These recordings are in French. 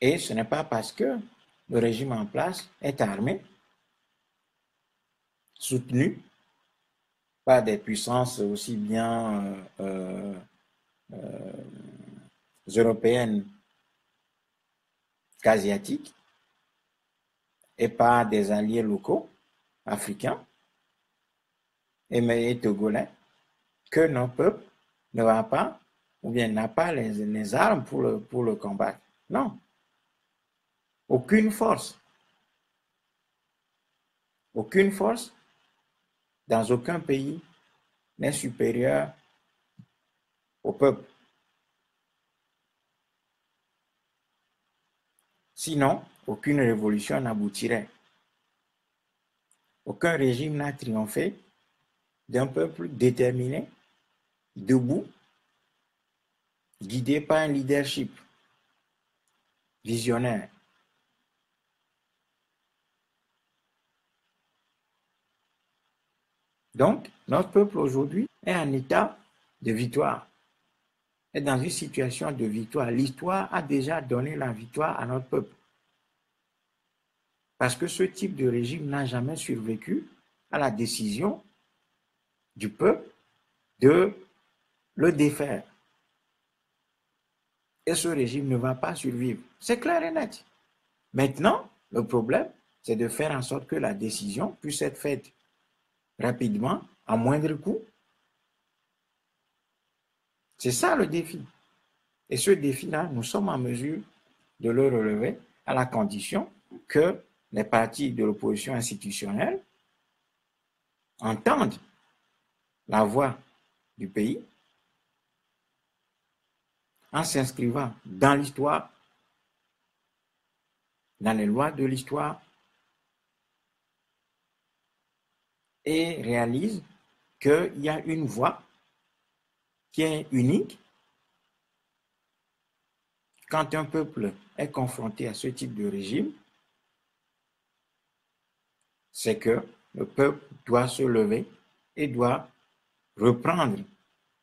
Et ce n'est pas parce que le régime en place est armé, soutenu par des puissances aussi bien européennes qu'asiatiques et par des alliés locaux africains et togolais que notre peuple ne va pas ou bien n'a pas les armes pour le combattre. Non. Aucune force. Aucune force dans aucun pays n'est supérieure au peuple. Sinon, aucune révolution n'aboutirait. Aucun régime n'a triomphé d'un peuple déterminé, debout, guidé par un leadership visionnaire. Donc, notre peuple aujourd'hui est en état de victoire, est dans une situation de victoire. L'histoire a déjà donné la victoire à notre peuple. Parce que ce type de régime n'a jamais survécu à la décision du peuple de le défaire. Et ce régime ne va pas survivre. C'est clair et net. Maintenant, le problème, c'est de faire en sorte que la décision puisse être faite rapidement, à moindre coût. C'est ça le défi. Et ce défi-là, nous sommes en mesure de le relever à la condition que les partis de l'opposition institutionnelle entendent la voix du pays en s'inscrivant dans l'histoire, dans les lois de l'histoire, et réalisent qu'il y a une voie qui est unique. Quand un peuple est confronté à ce type de régime, c'est que le peuple doit se lever et doit reprendre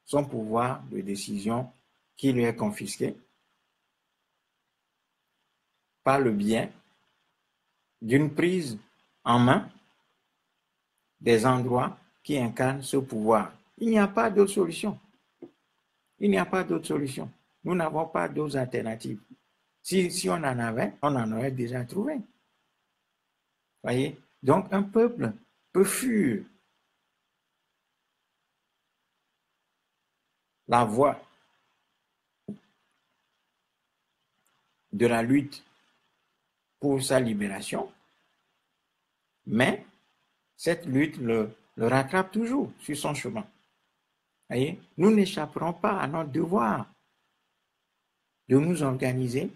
son pouvoir de décision qui lui est confisqué par le biais d'une prise en main des endroits qui incarnent ce pouvoir. Il n'y a pas d'autre solution. Il n'y a pas d'autre solution. Nous n'avons pas d'autres alternatives. Si on en avait, on en aurait déjà trouvé. Voyez? Donc un peuple peut fuir la voie de la lutte pour sa libération, mais cette lutte le rattrape toujours sur son chemin. Voyez? Nous n'échapperons pas à notre devoir de nous organiser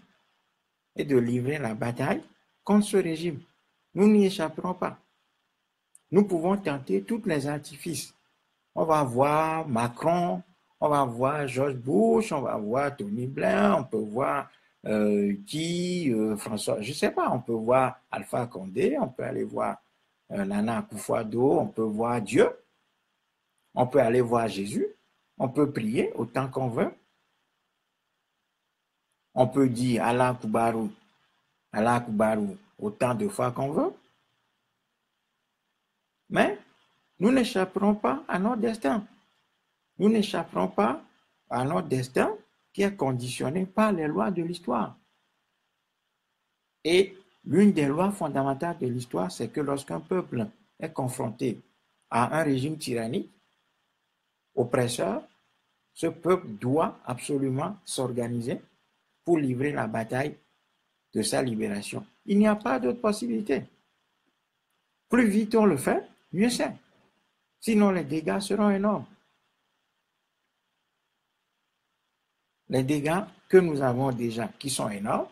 et de livrer la bataille contre ce régime. Nous n'y échapperons pas. Nous pouvons tenter tous les artifices. On va voir Macron, on va voir George Bush, on va voir Tony Blair, on peut voir François, je ne sais pas, on peut voir Alpha Condé, on peut aller voir Nana Akufo-Addo, on peut voir Dieu, on peut aller voir Jésus, on peut prier autant qu'on veut. On peut dire Allah Akbar autant de fois qu'on veut. Mais nous n'échapperons pas à notre destin. Nous n'échapperons pas à notre destin qui est conditionné par les lois de l'histoire. Et l'une des lois fondamentales de l'histoire, c'est que lorsqu'un peuple est confronté à un régime tyrannique, oppresseur, ce peuple doit absolument s'organiser pour livrer la bataille de sa libération. Il n'y a pas d'autre possibilité. Plus vite on le fait, mieux c'est. Sinon, les dégâts seront énormes. Les dégâts que nous avons déjà, qui sont énormes,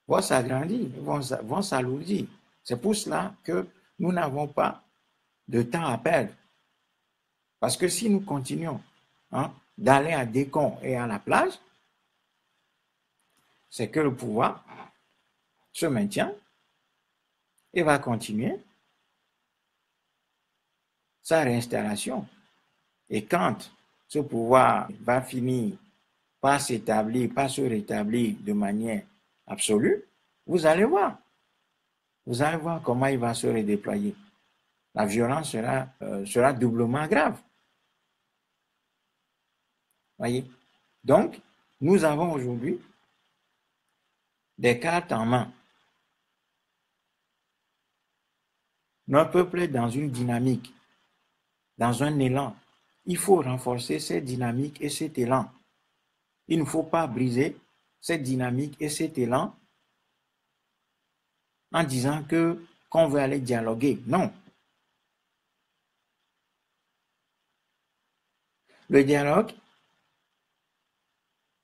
vont s'agrandir, vont s'alourdir. C'est pour cela que nous n'avons pas de temps à perdre. Parce que si nous continuons d'aller à Décon et à la plage, c'est que le pouvoir se maintient et va continuer sa réinstallation. Et quand ce pouvoir va finir par s'établir, par se rétablir de manière absolue, vous allez voir. Vous allez voir comment il va se redéployer. La violence sera doublement grave. Voyez? Donc, nous avons aujourd'hui des cartes en main. Notre peuple est dans une dynamique, dans un élan. Il faut renforcer cette dynamique et cet élan. Il ne faut pas briser cette dynamique et cet élan en disant qu'on veut aller dialoguer. Non. Le dialogue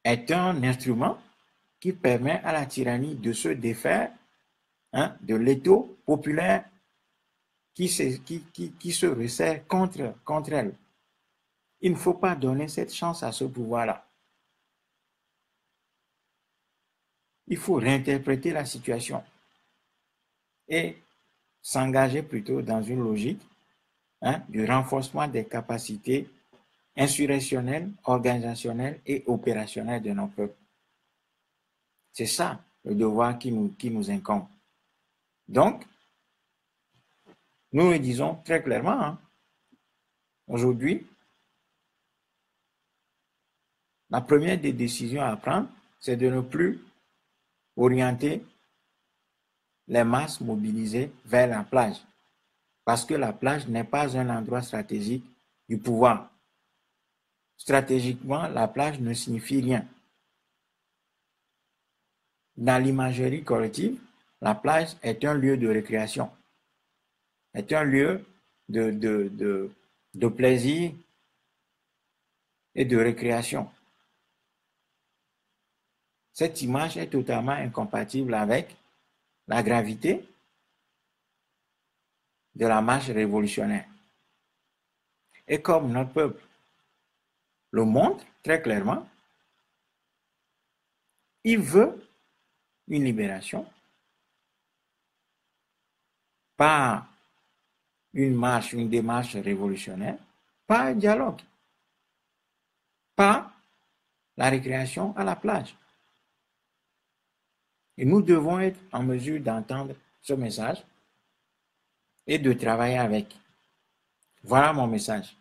est un instrument qui permet à la tyrannie de se défaire de l'étau populaire qui se resserre contre elle. Il ne faut pas donner cette chance à ce pouvoir-là. Il faut réinterpréter la situation et s'engager plutôt dans une logique du renforcement des capacités insurrectionnelles, organisationnelles et opérationnelles de nos peuples. C'est ça le devoir qui nous incombe. Donc, nous le disons très clairement, aujourd'hui, la première des décisions à prendre, c'est de ne plus orienter les masses mobilisées vers la plage. Parce que la plage n'est pas un endroit stratégique du pouvoir. Stratégiquement, la plage ne signifie rien. Dans l'imagerie collective, la plage est un lieu de récréation, est un lieu de plaisir et de récréation. Cette image est totalement incompatible avec la gravité de la marche révolutionnaire. Et comme notre peuple le montre très clairement, il veut une libération par une marche, une démarche révolutionnaire, par un dialogue, par la récréation à la plage. Et nous devons être en mesure d'entendre ce message et de travailler avec. Voilà mon message.